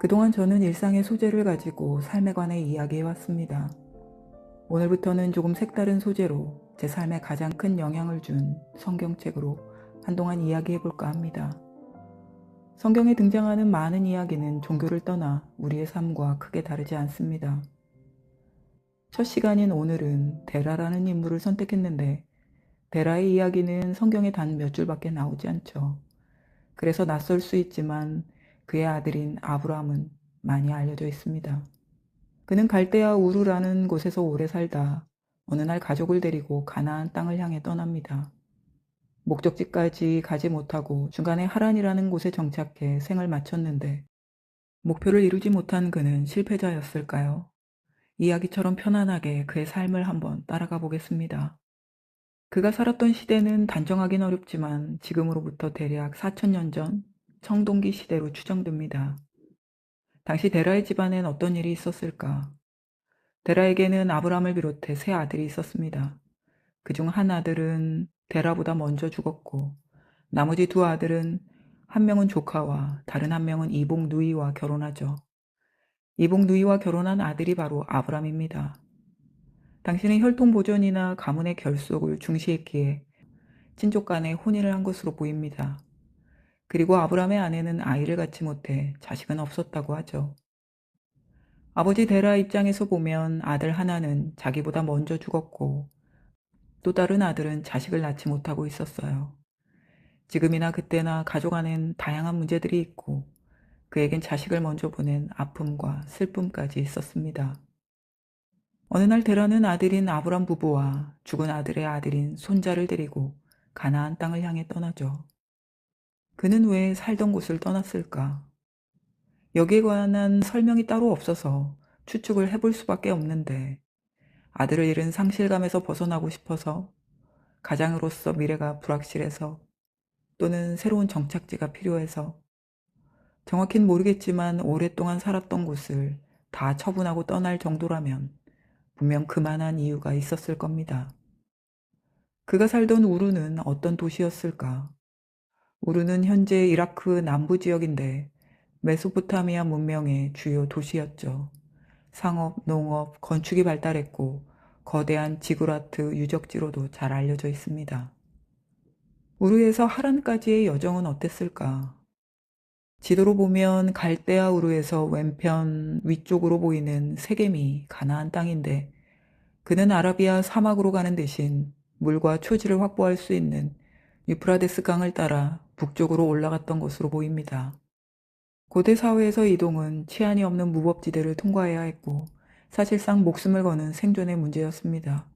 그동안 저는 일상의 소재를 가지고 삶에 관해 이야기해왔습니다. 오늘부터는 조금 색다른 소재로 제 삶에 가장 큰 영향을 준 성경책으로 한동안 이야기해볼까 합니다. 성경에 등장하는 많은 이야기는 종교를 떠나 우리의 삶과 크게 다르지 않습니다. 첫 시간인 오늘은 데라라는 인물을 선택했는데 데라의 이야기는 성경에 단 몇 줄밖에 나오지 않죠. 그래서 낯설 수 있지만 그의 아들인 아브라함은 많이 알려져 있습니다. 그는 갈대아 우르라는 곳에서 오래 살다 어느 날 가족을 데리고 가나안 땅을 향해 떠납니다. 목적지까지 가지 못하고 중간에 하란이라는 곳에 정착해 생을 마쳤는데 목표를 이루지 못한 그는 실패자였을까요? 이야기처럼 편안하게 그의 삶을 한번 따라가 보겠습니다. 그가 살았던 시대는 단정하긴 어렵지만 지금으로부터 대략 4,000년 전 청동기 시대로 추정됩니다. 당시 데라의 집안엔 어떤 일이 있었을까? 데라에게는 아브람을 비롯해 세 아들이 있었습니다. 그중 한 아들은 데라보다 먼저 죽었고 나머지 두 아들은 한 명은 조카와 다른 한 명은 이복 누이와 결혼하죠. 이복 누이와 결혼한 아들이 바로 아브람입니다. 당신은 혈통 보존이나 가문의 결속을 중시했기에 친족 간에 혼인을 한 것으로 보입니다. 그리고 아브람의 아내는 아이를 갖지 못해 자식은 없었다고 하죠. 아버지 데라 입장에서 보면 아들 하나는 자기보다 먼저 죽었고 또 다른 아들은 자식을 낳지 못하고 있었어요. 지금이나 그때나 가족 안엔 다양한 문제들이 있고 그에겐 자식을 먼저 보낸 아픔과 슬픔까지 있었습니다. 어느 날 데라는 아들인 아브람 부부와 죽은 아들의 아들인 손자를 데리고 가나안 땅을 향해 떠나죠. 그는 왜 살던 곳을 떠났을까? 여기에 관한 설명이 따로 없어서 추측을 해볼 수밖에 없는데 아들을 잃은 상실감에서 벗어나고 싶어서, 가장으로서 미래가 불확실해서, 또는 새로운 정착지가 필요해서, 정확히는 모르겠지만 오랫동안 살았던 곳을 다 처분하고 떠날 정도라면 분명 그만한 이유가 있었을 겁니다. 그가 살던 우르는 어떤 도시였을까? 우르는 현재 이라크 남부 지역인데 메소포타미아 문명의 주요 도시였죠. 상업, 농업, 건축이 발달했고 거대한 지구라트 유적지로도 잘 알려져 있습니다. 우르에서 하란까지의 여정은 어땠을까? 지도로 보면 갈대아 우르에서 왼편 위쪽으로 보이는 세겜이 가나안 땅인데 그는 아라비아 사막으로 가는 대신 물과 초지를 확보할 수 있는 유프라데스 강을 따라 북쪽으로 올라갔던 것으로 보입니다. 고대 사회에서 이동은 치안이 없는 무법지대를 통과해야 했고 사실상 목숨을 거는 생존의 문제였습니다.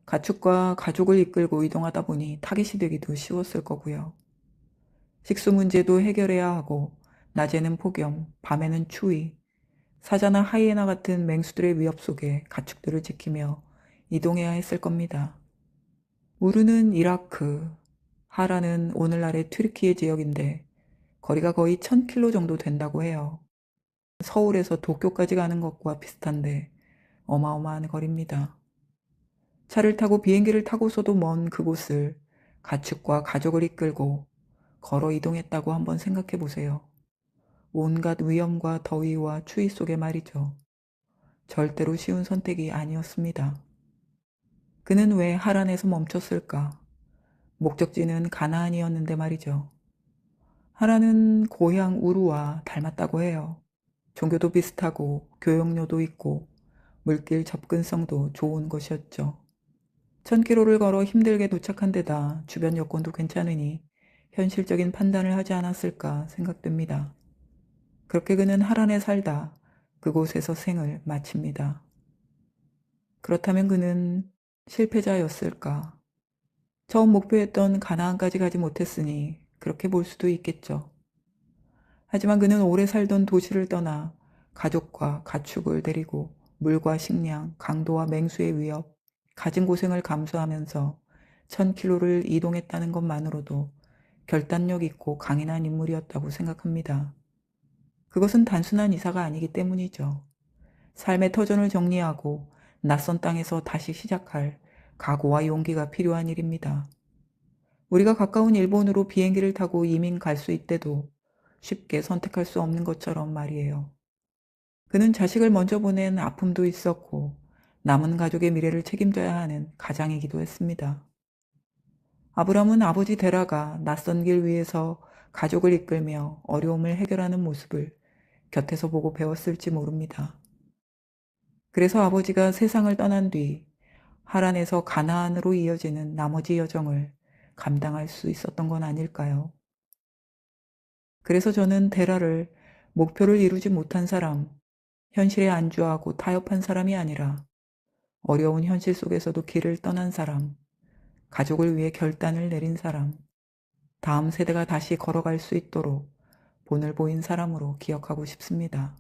가축과 가족을 이끌고 이동하다 보니 타깃이 되기도 쉬웠을 거고요. 식수 문제도 해결해야 하고 낮에는 폭염, 밤에는 추위, 사자나 하이에나 같은 맹수들의 위협 속에 가축들을 지키며 이동해야 했을 겁니다. 우르는 이라크, 하라는 오늘날의 튀르키예 지역인데 거리가 거의 1,000km 정도 된다고 해요. 서울에서 도쿄까지 가는 것과 비슷한데 어마어마한 거리입니다. 차를 타고 비행기를 타고서도 먼 그곳을 가축과 가족을 이끌고 걸어 이동했다고 한번 생각해 보세요. 온갖 위험과 더위와 추위 속에 말이죠. 절대로 쉬운 선택이 아니었습니다. 그는 왜 하란에서 멈췄을까? 목적지는 가나안이었는데 말이죠. 하란은 고향 우루와 닮았다고 해요. 종교도 비슷하고 교역료도 있고 물길 접근성도 좋은 곳이었죠. 1,000km를 걸어 힘들게 도착한 데다 주변 여건도 괜찮으니 현실적인 판단을 하지 않았을까 생각됩니다. 그렇게 그는 하란에 살다 그곳에서 생을 마칩니다. 그렇다면 그는 실패자였을까? 처음 목표했던 가나안까지 가지 못했으니 그렇게 볼 수도 있겠죠. 하지만 그는 오래 살던 도시를 떠나 가족과 가축을 데리고 물과 식량, 강도와 맹수의 위협, 가진 고생을 감수하면서 1,000km를 이동했다는 것만으로도 결단력 있고 강인한 인물이었다고 생각합니다. 그것은 단순한 이사가 아니기 때문이죠. 삶의 터전을 정리하고 낯선 땅에서 다시 시작할 각오와 용기가 필요한 일입니다. 우리가 가까운 일본으로 비행기를 타고 이민 갈 수 있대도 쉽게 선택할 수 없는 것처럼 말이에요. 그는 자식을 먼저 보낸 아픔도 있었고 남은 가족의 미래를 책임져야 하는 가장이기도 했습니다. 아브람은 아버지 데라가 낯선 길 위에서 가족을 이끌며 어려움을 해결하는 모습을 곁에서 보고 배웠을지 모릅니다. 그래서 아버지가 세상을 떠난 뒤 하란에서 가나안으로 이어지는 나머지 여정을 감당할 수 있었던 건 아닐까요? 그래서 저는 데라를 목표를 이루지 못한 사람, 현실에 안주하고 타협한 사람이 아니라 어려운 현실 속에서도 길을 떠난 사람, 가족을 위해 결단을 내린 사람, 다음 세대가 다시 걸어갈 수 있도록 본을 보인 사람으로 기억하고 싶습니다.